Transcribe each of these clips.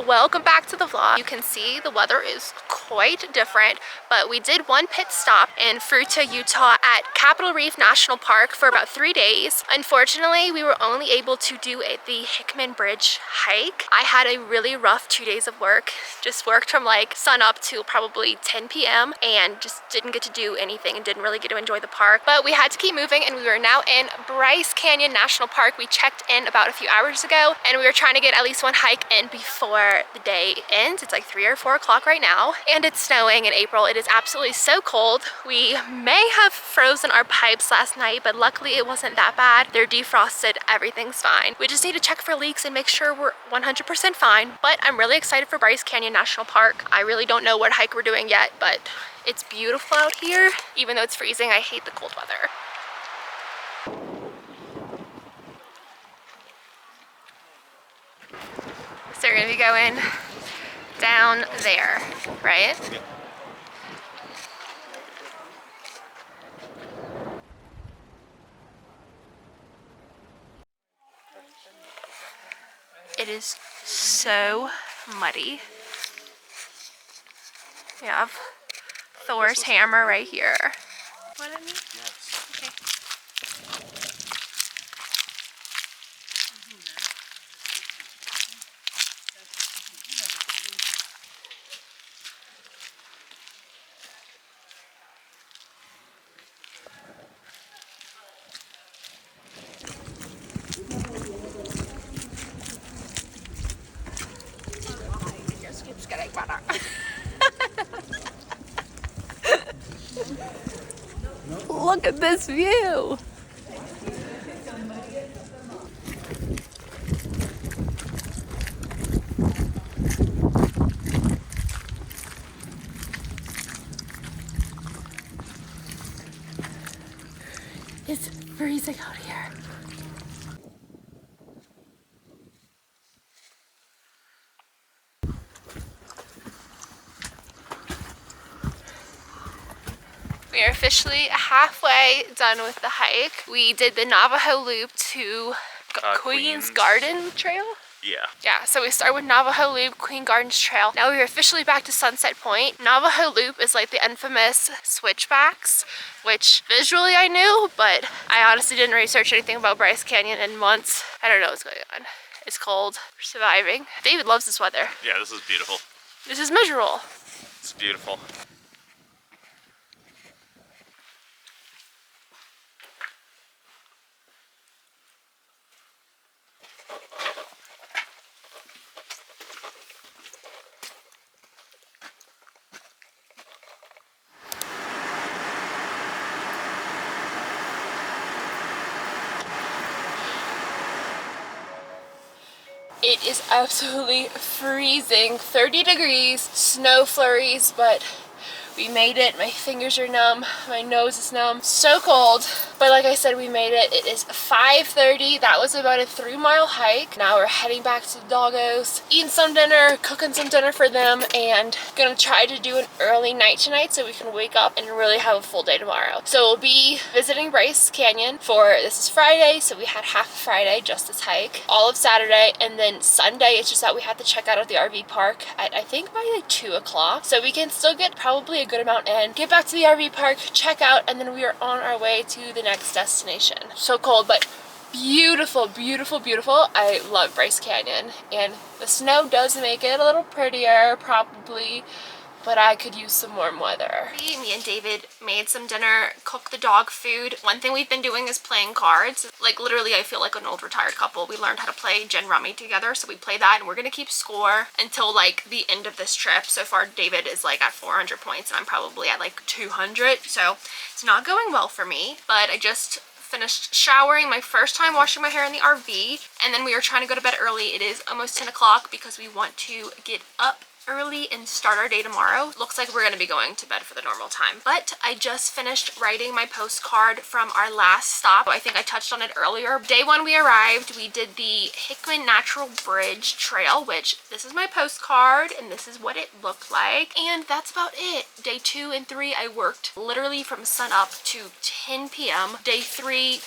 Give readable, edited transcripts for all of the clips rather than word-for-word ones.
Welcome back to the vlog. You can see the weather is quite different, but we did one pit stop in Fruita, Utah at Capitol Reef National Park for about 3 days. Unfortunately, we were only able to do the Hickman Bridge hike. I had a really rough 2 days of work. Just worked from like sun up to probably 10 p.m. and just didn't get to do anything and didn't really get to enjoy the park. But we had to keep moving and we were now in Bryce Canyon National Park. We checked in about a few hours ago and we were trying to get at least one hike in before the day ends. It's like 3 or 4 o'clock right now and it's snowing in April. It is absolutely so cold. We may have frozen our pipes last night, but luckily it wasn't that bad. They're defrosted, everything's fine. We just need to check for leaks and make sure we're 100% fine. But I'm really excited for Bryce Canyon National Park. I really don't know what hike we're doing yet, but it's beautiful out here. Even though it's freezing, I hate the cold weather. So we're gonna be going down there, right? Yep. It is so muddy. We have Thor's hammer right here. What I mean? Yes. Okay. Look at this view. It's freezing out here. We are officially halfway done with the hike. We did the Navajo Loop to Queen's Garden Trail. Yeah, so we started with Navajo Loop, Queen Gardens Trail. Now we're officially back to Sunset Point. Navajo Loop is like the infamous switchbacks, which visually I knew, but I honestly didn't research anything about Bryce Canyon in months. I don't know what's going on. It's cold. We're surviving. David loves this weather. Yeah, this is beautiful. This is miserable. It's beautiful. It is absolutely freezing, 30 degrees, snow flurries, but we made it. My fingers are numb, my nose is numb, so cold. But like I said, we made it. It is 5:30. That was about a 3-mile hike. Now we're heading back to the doggos, eating some dinner, cooking some dinner for them, and gonna try to do an early night tonight so we can wake up and really have a full day tomorrow. So we'll be visiting Bryce Canyon this is Friday, so we had half of Friday, just this hike, all of Saturday, and then Sunday, it's just that we had to check out of the RV park at, I think, by like 2 o'clock. So we can still get probably a good amount in, get back to the RV park, check out, and then we are on our way to the next destination. So cold, but beautiful, beautiful, beautiful. I love Bryce Canyon, and the snow does make it a little prettier, probably, but I could use some warm weather. Me and David made some dinner, cooked the dog food. One thing we've been doing is playing cards. Like literally, I feel like an old retired couple. We learned how to play gin rummy together, so we play that, and we're gonna keep score until like the end of this trip. So far, David is like at 400 points, and I'm probably at like 200. So it's not going well for me, but I just finished showering, my first time washing my hair in the RV, and then we were trying to go to bed early. It is almost 10 o'clock because we want to get up early and start our day tomorrow. Looks like we're gonna be going to bed for the normal time. But I just finished writing my postcard from our last stop. I think I touched on it earlier. Day one we arrived, we did the Hickman Natural Bridge trail, which this is my postcard and this is what it looked like. And that's about it. Day 2 and 3 I worked literally from sun up to 10 p.m. Day 3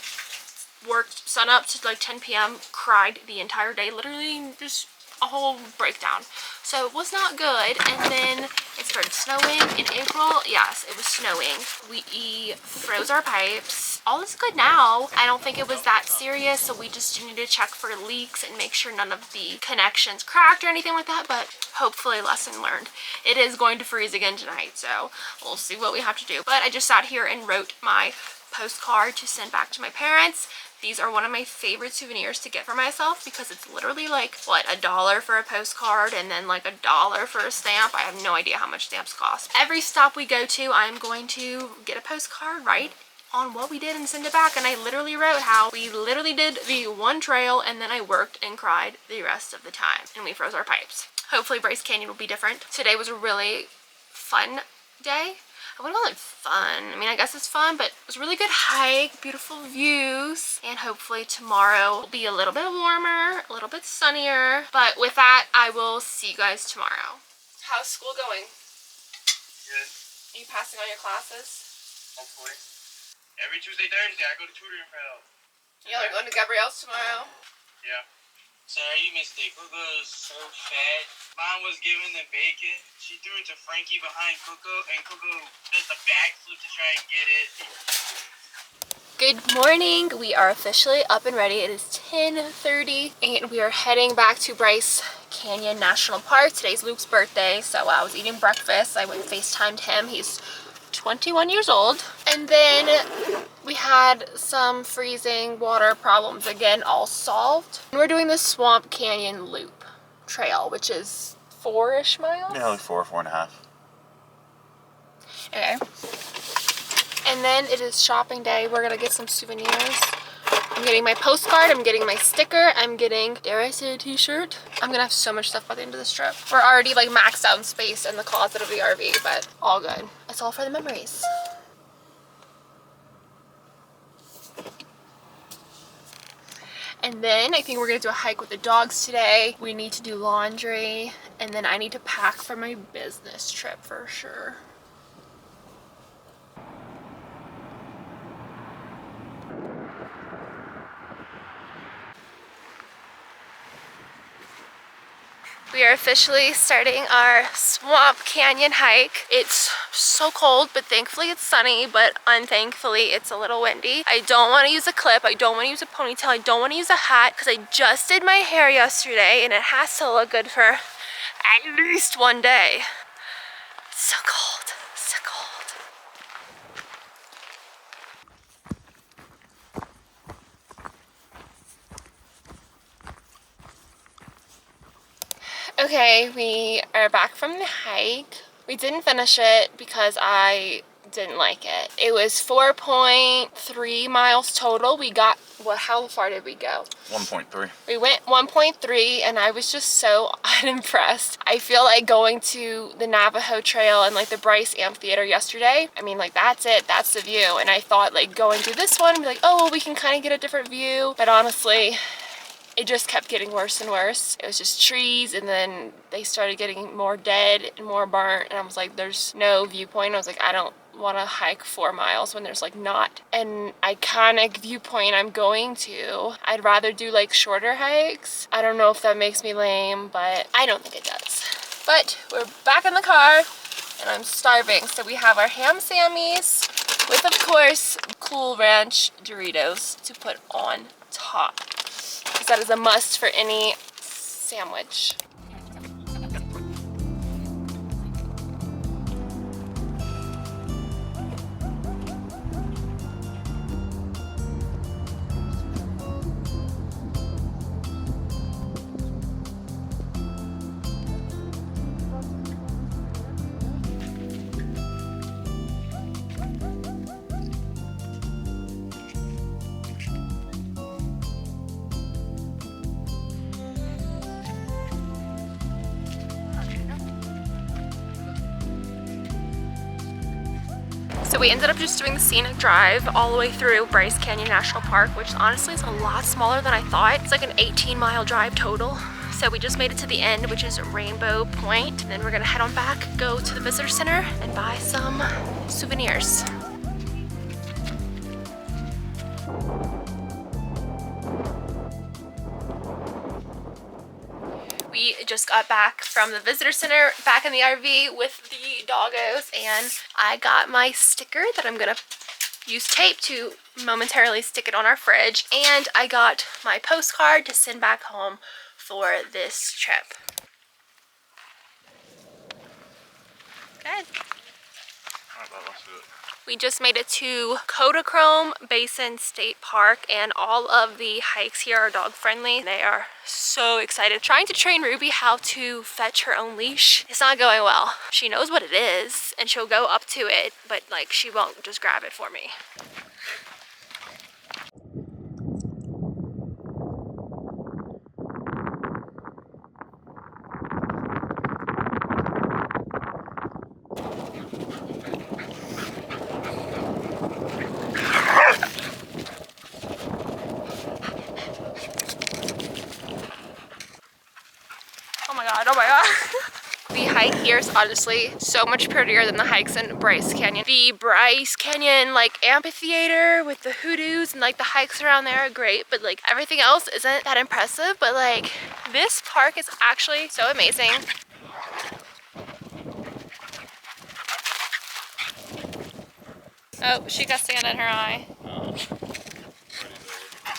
worked sun up to like 10 p.m. cried the entire day, literally just a whole breakdown. So it was not good. And then it started snowing in April. Yes, it was snowing. We froze our pipes. All is good now. I don't think it was that serious, so we just need to check for leaks and make sure none of the connections cracked or anything like that, but hopefully lesson learned. It is going to freeze again tonight, so we'll see what we have to do. But I just sat here and wrote my postcard to send back to my parents. These are one of my favorite souvenirs to get for myself because it's literally like, what, $1 for a postcard and then like $1 for a stamp. I have no idea how much stamps cost. Every stop we go to, I'm going to get a postcard, right, on what we did and send it back. And I literally wrote how we literally did the one trail and then I worked and cried the rest of the time and we froze our pipes. Hopefully Bryce Canyon will be different. Today was a really fun day. I wouldn't call it fun. I mean, I guess it's fun, but it was a really good hike, beautiful views, and hopefully tomorrow will be a little bit warmer, a little bit sunnier. But with that, I will see you guys tomorrow. How's school going? Good. Are you passing all your classes? Hopefully. Every Tuesday, Thursday, I go to tutoring for help. Y'all are going to Gabrielle's tomorrow? Yeah. Sorry, you missed it. Coco's so fat. Mom was giving the bacon. She threw it to Frankie behind Coco, and Coco does a backflip to try and get it. Good morning. We are officially up and ready. It is 10:30 and we are heading back to Bryce Canyon National Park. Today's Luke's birthday, so I was eating breakfast. I went and FaceTimed him. He's 21 years old. And then we had some freezing water problems again, all solved. And we're doing the Swamp Canyon Loop trail, which is 4-ish miles? Yeah, like 4.5. Okay. And then it is shopping day. We're gonna get some souvenirs. I'm getting my postcard, I'm getting my sticker, I'm getting, dare I say, a t-shirt? I'm gonna have so much stuff by the end of this trip. We're already like maxed out in space in the closet of the RV, but all good. It's all for the memories. And then I think we're gonna do a hike with the dogs today. We need to do laundry, and then I need to pack for my business trip for sure. We are officially starting our Swamp Canyon hike. It's so cold, but thankfully it's sunny, but unthankfully it's a little windy. I don't want to use a clip, I don't want to use a ponytail, I don't want to use a hat because I just did my hair yesterday and it has to look good for at least one day. It's so cold, so cold. Okay, we are back from the hike. We didn't finish it because I didn't like it. It was 4.3 miles total. We got, well, how far did we go? 1.3. We went 1.3 and I was just so unimpressed. I feel like going to the Navajo Trail and like the Bryce Amphitheater yesterday, I mean, like that's it, that's the view. And I thought like going through this one, be like, oh, well, we can kind of get a different view. But honestly, it just kept getting worse and worse. It was just trees, and then they started getting more dead and more burnt, and I was like, there's no viewpoint. I was like, I don't want to hike 4 miles when there's like not an iconic viewpoint I'm going to. I'd rather do like shorter hikes. I don't know if that makes me lame, but I don't think it does. But we're back in the car and I'm starving. So we have our ham sammies with, of course, Cool Ranch Doritos to put on top, because that is a must for any sandwich. we ended up just doing the scenic drive all the way through Bryce Canyon National Park, which honestly is a lot smaller than I thought. It's like an 18-mile drive total. So we just made it to the end, which is Rainbow Point. And then we're gonna head on back, go to the visitor center and buy some souvenirs. We just got back from the visitor center, back in the RV with the doggos, and I got my sticker that I'm gonna use tape to momentarily stick it on our fridge, and I got my postcard to send back home for this trip. Good. We just made it to Kodachrome Basin State Park, and all of the hikes here are dog friendly. They are so excited. Trying to train Ruby how to fetch her own leash. It's not going well. She knows what it is and she'll go up to it, but like she won't just grab it for me. Oh my god. The hike here is honestly so much prettier than the hikes in Bryce Canyon. The Bryce Canyon like amphitheater with the hoodoos and like the hikes around there are great, but like everything else isn't that impressive. But like this park is actually so amazing. Oh, she got sand in her eye.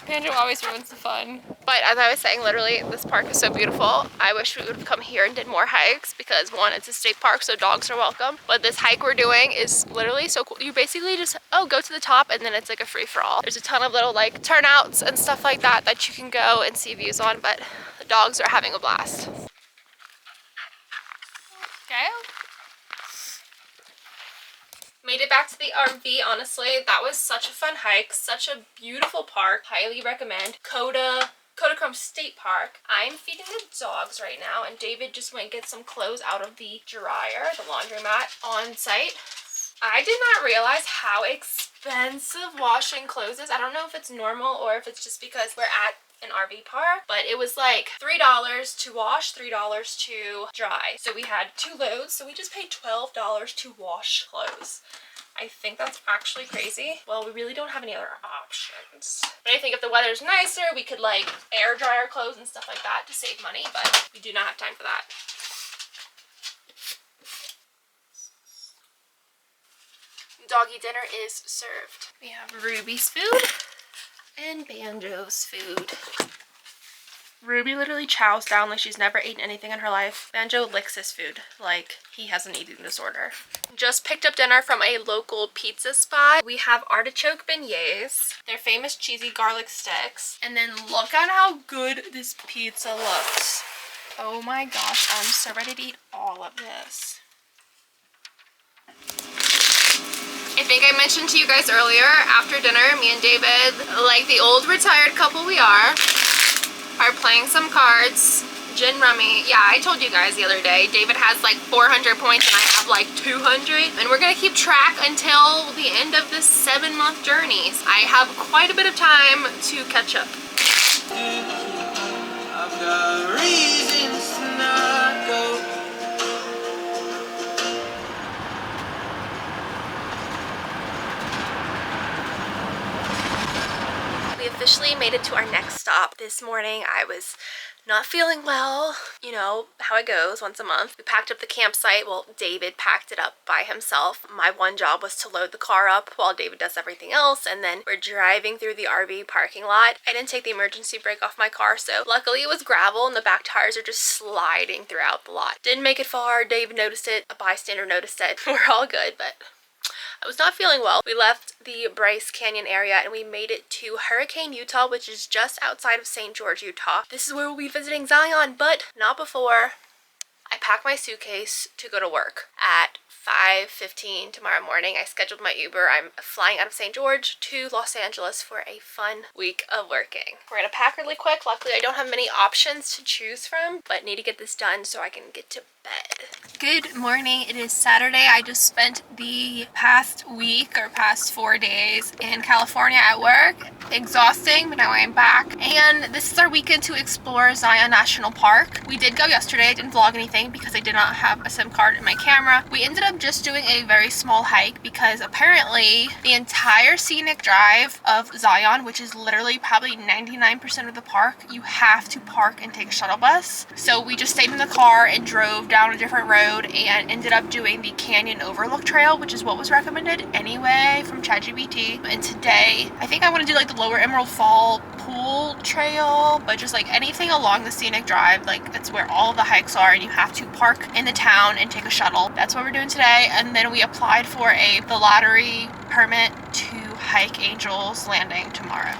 Banjo always ruins the fun. But as I was saying, literally, this park is so beautiful. I wish we would have come here and did more hikes because one, it's a state park, so dogs are welcome. But this hike we're doing is literally so cool. You basically just, go to the top and then it's like a free-for-all. There's a ton of little like turnouts and stuff like that that you can go and see views on, but the dogs are having a blast. Okay. Made it back to the RV, honestly. That was such a fun hike, such a beautiful park. Highly recommend. Kodachrome State Park. I'm feeding the dogs right now, and David just went and get some clothes out of the dryer, the laundromat on site. I did not realize how expensive washing clothes is. I don't know if it's normal or if it's just because we're at an RV park, but it was like $3 to wash, $3 to dry. So we had 2 loads, so we just paid $12 to wash clothes. I think that's actually crazy. Well, we really don't have any other options. But I think if the weather's nicer, we could like air dry our clothes and stuff like that to save money, but we do not have time for that. Doggy dinner is served. We have Ruby's food and Banjo's food. Ruby literally chows down like she's never eaten anything in her life. Banjo licks his food like he has an eating disorder. Just picked up dinner from a local pizza spot. We have artichoke beignets, their famous cheesy garlic sticks, and then look at how good this pizza looks. Oh my gosh, I'm so ready to eat all of this. I think I mentioned to you guys earlier, after dinner, me and David, like the old retired couple we are playing some cards, gin rummy. Yeah, I told you guys the other day, David has like 400 points and I have like 200. And we're gonna keep track until the end of this 7-month journey. I have quite a bit of time to catch up. I've got reasons to not go. We officially made it to our next stop. This morning I was not feeling well. You know how it goes once a month. We packed up the campsite. Well, David packed it up by himself. My one job was to load the car up while David does everything else, and then we're driving through the RV parking lot. I didn't take the emergency brake off my car, so luckily it was gravel and the back tires are just sliding throughout the lot. Didn't make it far. David noticed it. A bystander noticed it. We're all good, but I was not feeling well. We left the Bryce Canyon area and we made it to Hurricane, Utah, which is just outside of St. George, Utah. This is where we'll be visiting Zion, but not before I pack my suitcase to go to work at 5:15 tomorrow morning. I scheduled my Uber. I'm flying out of St. George to Los Angeles for a fun week of working. We're gonna pack really quick. Luckily, I don't have many options to choose from, but need to get this done so I can get to bed. Good morning. It is Saturday. I just spent the past week or past 4 days in California at work. Exhausting, but now I am back. And this is our weekend to explore Zion National Park. We did go yesterday. I didn't vlog anything because I did not have a SIM card in my camera. We ended up just doing a very small hike because apparently the entire scenic drive of Zion, which is literally probably 99% of the park, you have to park and take a shuttle bus. So we just stayed in the car and drove down a different road and ended up doing the Canyon Overlook Trail, which is what was recommended anyway from ChatGPT. And today, I think I want to do like the Lower Emerald Fall Pool Trail, but just like anything along the scenic drive, like it's where all the hikes are and you have to park in the town and take a shuttle. That's what we're doing today. And then we applied for the lottery permit to hike Angel's Landing tomorrow.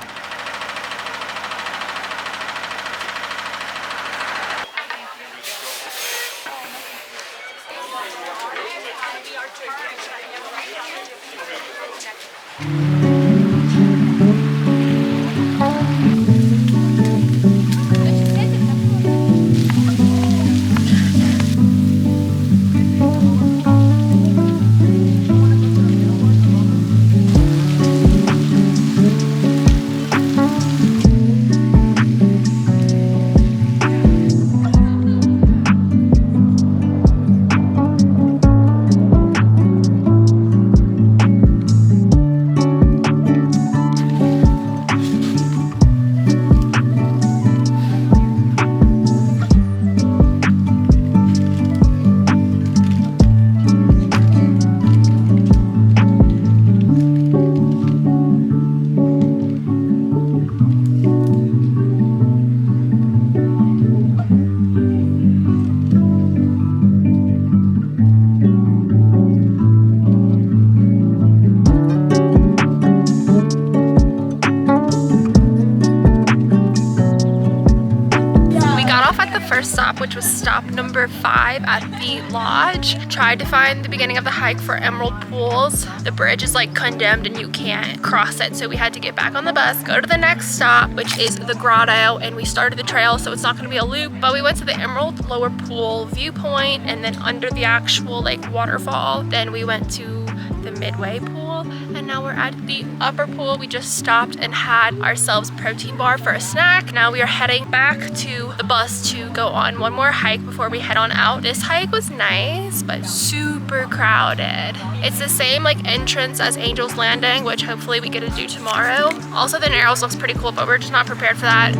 Stop, which was stop number 5 at the lodge. Tried to find the beginning of the hike for Emerald Pools. The bridge is like condemned and you can't cross it, so we had to get back on the bus, go to the next stop, which is the grotto, and we started the trail, so it's not going to be a loop, but we went to the Emerald Lower Pool viewpoint, and then under the actual like waterfall, then we went to the Midway Pool, and now we're at the upper pool. We just stopped and had ourselves protein bar for a snack. Now we are heading back to the bus to go on one more hike before we head on out. This hike was nice, but super crowded. It's the same like entrance as Angel's Landing, which hopefully we get to do tomorrow. Also, the Narrows looks pretty cool, but we're just not prepared for that.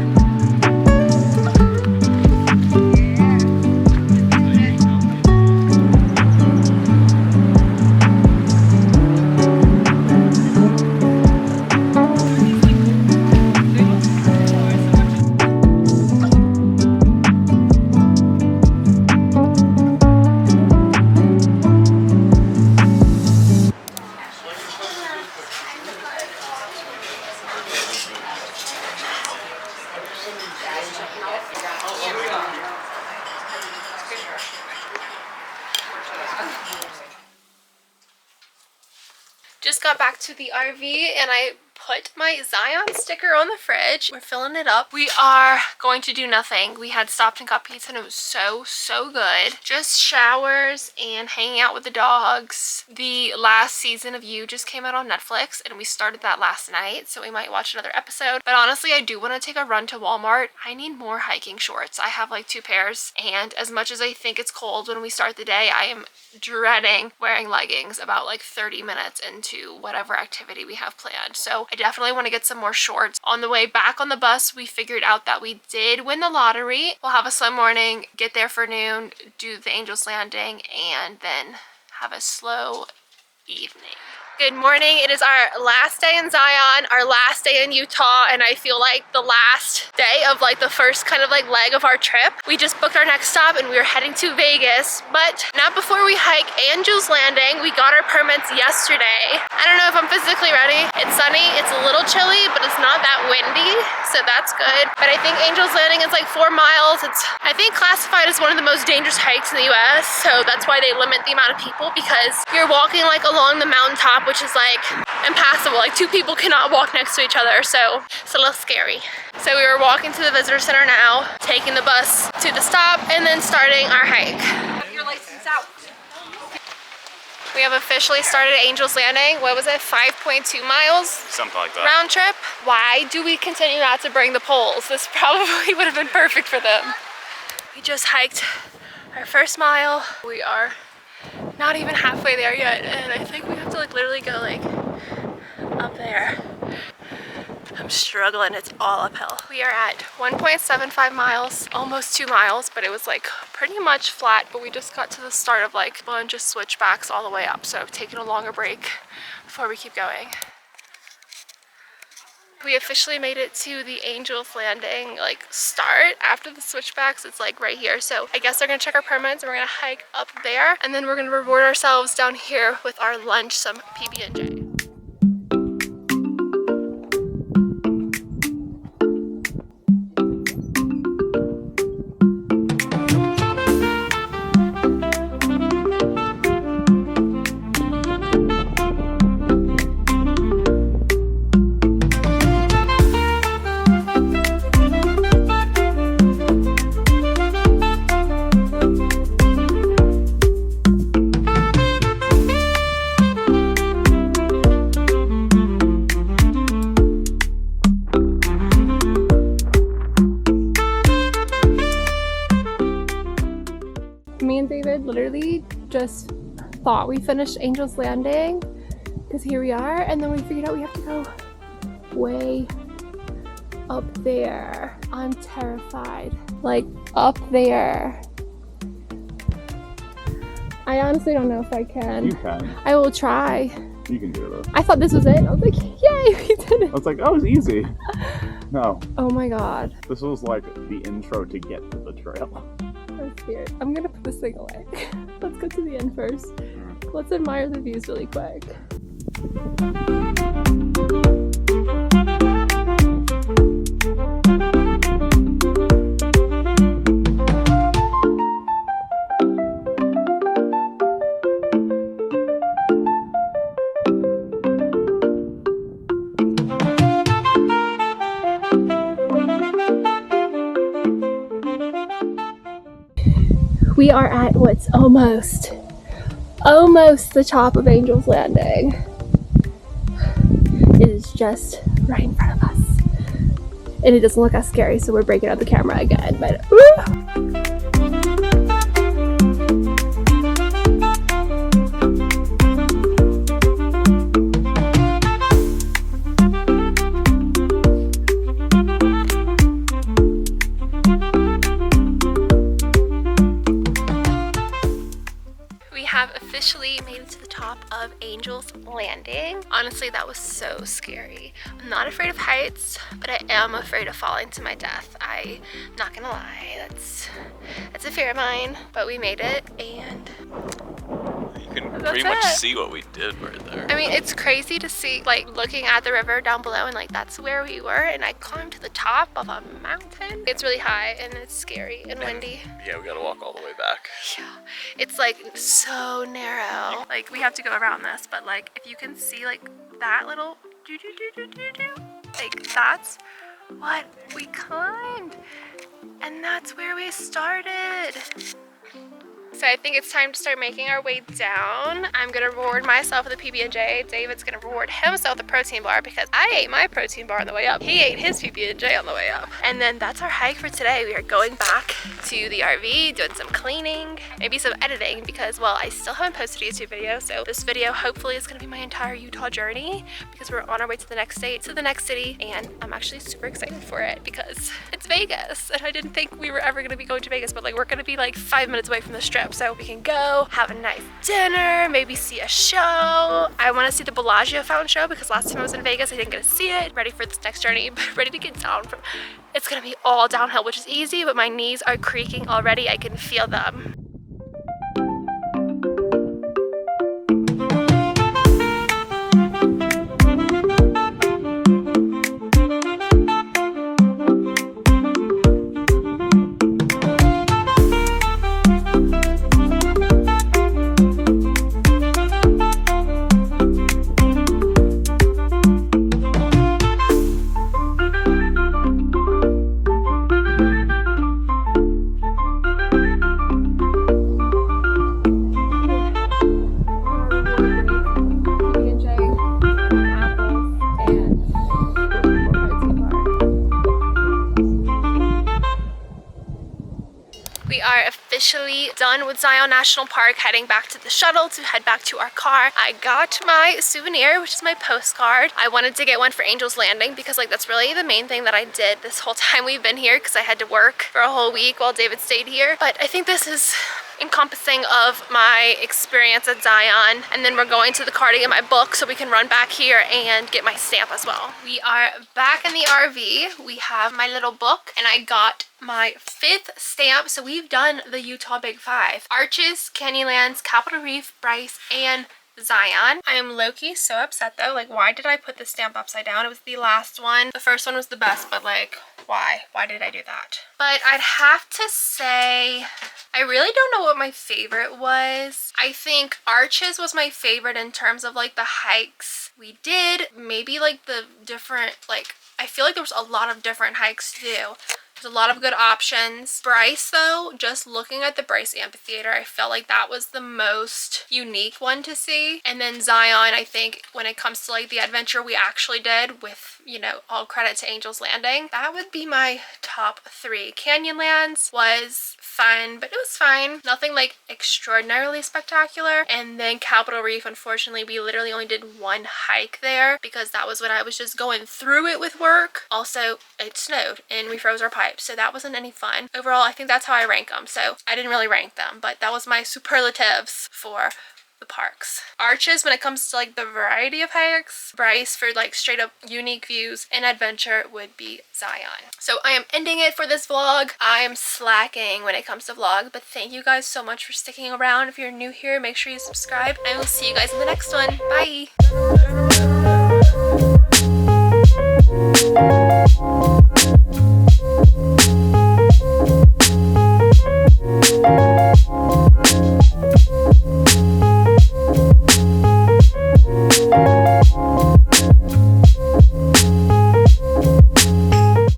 Just got back to the RV and I put my Zion sticker on the fridge. We're filling it up. We are going to do nothing. We had stopped and got pizza and it was so good. Just showers and hanging out with the dogs. The last season of You just came out on Netflix and we started that last night, so we might watch another episode. But honestly, I do want to take a run to Walmart. I need more hiking shorts. I have like 2 pairs, and as much as I think it's cold when we start the day, I am dreading wearing leggings about like 30 minutes into whatever activity we have planned. So I definitely want to get some more shorts. On the way back on the bus, we figured out that we did win the lottery. We'll have a slow morning, get there for noon, do the Angel's Landing, and then have a slow evening. Good morning. It is our last day in Zion, our last day in Utah, and I feel like the last day of like the first kind of like leg of our trip. We just booked our next stop and we are heading to Vegas, but not before we hike Angel's Landing. We got our permits yesterday. I don't know if I'm physically ready. It's sunny, it's a little chilly, but it's not that windy, so that's good. But I think Angel's Landing is like 4 miles. It's, I think, classified as one of the most dangerous hikes in the US, so that's why they limit the amount of people, because you're walking like along the mountaintop, which is like impassable. Like 2 people cannot walk next to each other, so it's a little scary. So we were walking to the visitor center now, taking the bus to the stop, and then starting our hike. Have your license out. We have officially started Angel's Landing. What was it, 5.2 miles? Something like that. Round trip. Why do we continue not to bring the poles? This probably would have been perfect for them. We just hiked our first mile. We are not even halfway there yet, and I think we have to like literally go like up there. I'm struggling, it's all uphill. We are at 1.75 miles, almost 2 miles, but it was like pretty much flat, but we just got to the start of like a bunch of switchbacks all the way up, so taking a longer break before we keep going. We officially made it to the Angel's Landing like start after the switchbacks. It's like right here, so I guess they're gonna check our permits and we're gonna hike up there, and then we're gonna reward ourselves down here with our lunch, some PB&J. Me and David literally just thought we finished Angel's Landing because here we are, and then we figured out we have to go way up there. I'm terrified. Like up there. I honestly don't know if I can. You can. I will try. You can do it. I thought this was it. I was like, yay, we did it. I was like, oh, it's easy. No. Oh my god. This was like the intro to get to the trail. I'm scared. I'm gonna put this thing away. Let's go to the end first. Let's admire the views really quick. We are at what's almost the top of Angel's Landing. It is just right in front of us. And it doesn't look as scary, so we're breaking out the camera again, but woo! Officially made it to the top of Angel's Landing. Honestly, that was so scary. I'm not afraid of heights, but I am afraid of falling to my death. I'm not gonna lie, that's a fear of mine, but we made it, and you can pretty much see what we did right there. I mean, it's crazy to see, like, looking at the river down below, and like that's where we were, and I climbed to the top of a mountain. It's really high and it's scary and windy. Yeah, we gotta walk all the way back. Yeah, it's like so narrow. Like we have to go around this, but like if you can see like that little like that's what we climbed, and that's where we started. So I think it's time to start making our way down. I'm gonna reward myself with a PB&J. David's gonna reward himself with a protein bar because I ate my protein bar on the way up. He ate his PB&J on the way up. And then that's our hike for today. We are going back to the RV, doing some cleaning, maybe some editing because, well, I still haven't posted a YouTube video. So this video hopefully is gonna be my entire Utah journey because we're on our way to the next state, to the next city. And I'm actually super excited for it because it's Vegas. And I didn't think we were ever gonna be going to Vegas, but like we're gonna be like 5 minutes away from the strip. trip. So we can go have a nice dinner, maybe see a show. I want to see the Bellagio fountain show because last time I was in Vegas, I didn't get to see it. Ready for this next journey, but ready to get down from, it's gonna be all downhill, which is easy, but my knees are creaking already. I can feel them. Officially done with Zion National Park, heading back to the shuttle to head back to our car. I got my souvenir, which is my postcard. I wanted to get one for Angel's Landing because like that's really the main thing that I did this whole time we've been here because I had to work for a whole week while David stayed here. But I think this is encompassing of my experience at Zion, and then we're going to the car to get my book so we can run back here and get my stamp as well. We are back in the RV. We have my little book and I got my 5th stamp. So we've done the Utah Big 5: Arches, Canyonlands, Capitol Reef, Bryce, and Zion. I am low-key so upset though. Like, why did I put the stamp upside down? It was the last one. The first one was the best, but like, why? Why did I do that? But I'd have to say, I really don't know what my favorite was. I think Arches was my favorite in terms of like the hikes we did. Maybe like the different, like, I feel like there was a lot of different hikes to do. There's a lot of good options. Bryce though, just looking at the Bryce amphitheater, I felt like that was the most unique one to see. And then Zion, I think when it comes to like the adventure we actually did with, you know, all credit to Angel's Landing, that would be my top 3. Canyonlands was fun, but it was fine. Nothing like extraordinarily spectacular. And then Capitol Reef, unfortunately, we literally only did one hike there because that was when I was just going through it with work. Also, it snowed and we froze our pipes, so that wasn't any fun. Overall, I think that's how I rank them. So I didn't really rank them, but that was my superlatives for the parks. Arches when it comes to like the variety of hikes. Bryce for like straight up unique views, and adventure would be Zion. So I am ending it for this vlog. I am slacking when it comes to vlog, but thank you guys so much for sticking around. If you're new here, make sure you subscribe, and we'll see you guys in the next one. Bye.